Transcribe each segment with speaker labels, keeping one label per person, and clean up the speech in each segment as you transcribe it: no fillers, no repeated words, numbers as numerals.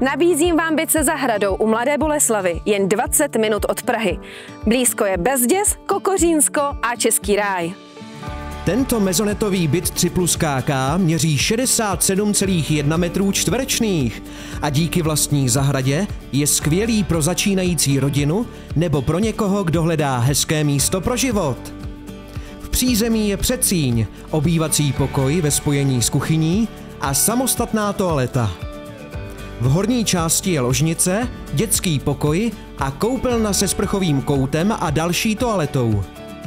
Speaker 1: Nabízím vám byt se zahradou u Mladé Boleslavi, jen 20 minut od Prahy. Blízko je Bezděz, Kokořínsko a Český Ráj.
Speaker 2: Tento mezonetový byt 3+KK měří 67,1 metrů čtverečných a díky vlastní zahradě je skvělý pro začínající rodinu nebo pro někoho, kdo hledá hezké místo pro život. V přízemí je předsíň, obývací pokoj ve spojení s kuchyní a samostatná toaleta. V horní části je ložnice, dětský pokoj a koupelna se sprchovým koutem a další toaletou.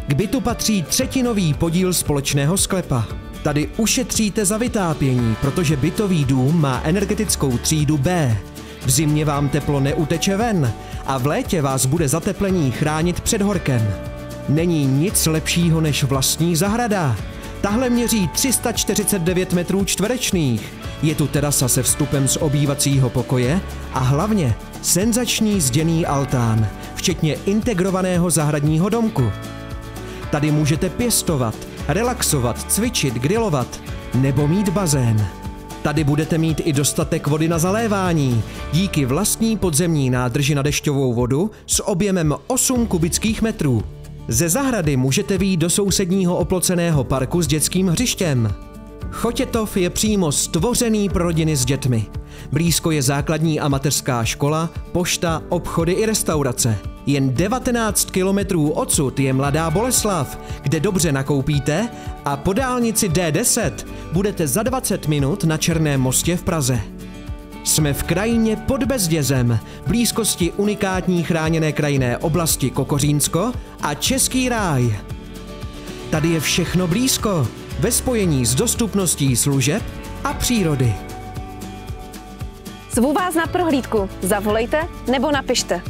Speaker 2: K bytu patří třetinový podíl společného sklepa. Tady ušetříte za vytápění, protože bytový dům má energetickou třídu B. V zimě vám teplo neuteče ven a v létě vás bude zateplení chránit před horkem. Není nic lepšího než vlastní zahrada. Tahle měří 349 metrů čtverečných. Je tu terasa se vstupem z obývacího pokoje a hlavně senzační zděný altán, včetně integrovaného zahradního domku. Tady můžete pěstovat, relaxovat, cvičit, grilovat nebo mít bazén. Tady budete mít i dostatek vody na zalévání díky vlastní podzemní nádrži na dešťovou vodu s objemem 8 kubických metrů. Ze zahrady můžete vyjít do sousedního oploceného parku s dětským hřištěm. Chotětov je přímo stvořený pro rodiny s dětmi. Blízko je základní a mateřská škola, pošta, obchody i restaurace. Jen 19 kilometrů odsud je Mladá Boleslav, kde dobře nakoupíte a po dálnici D10 budete za 20 minut na Černém mostě v Praze. Jsme v krajině pod Bezdězem, v blízkosti unikátní chráněné krajinné oblasti Kokořínsko a Český Ráj. Tady je všechno blízko, ve spojení s dostupností služeb a přírody.
Speaker 1: Zvu vás na prohlídku, zavolejte nebo napište.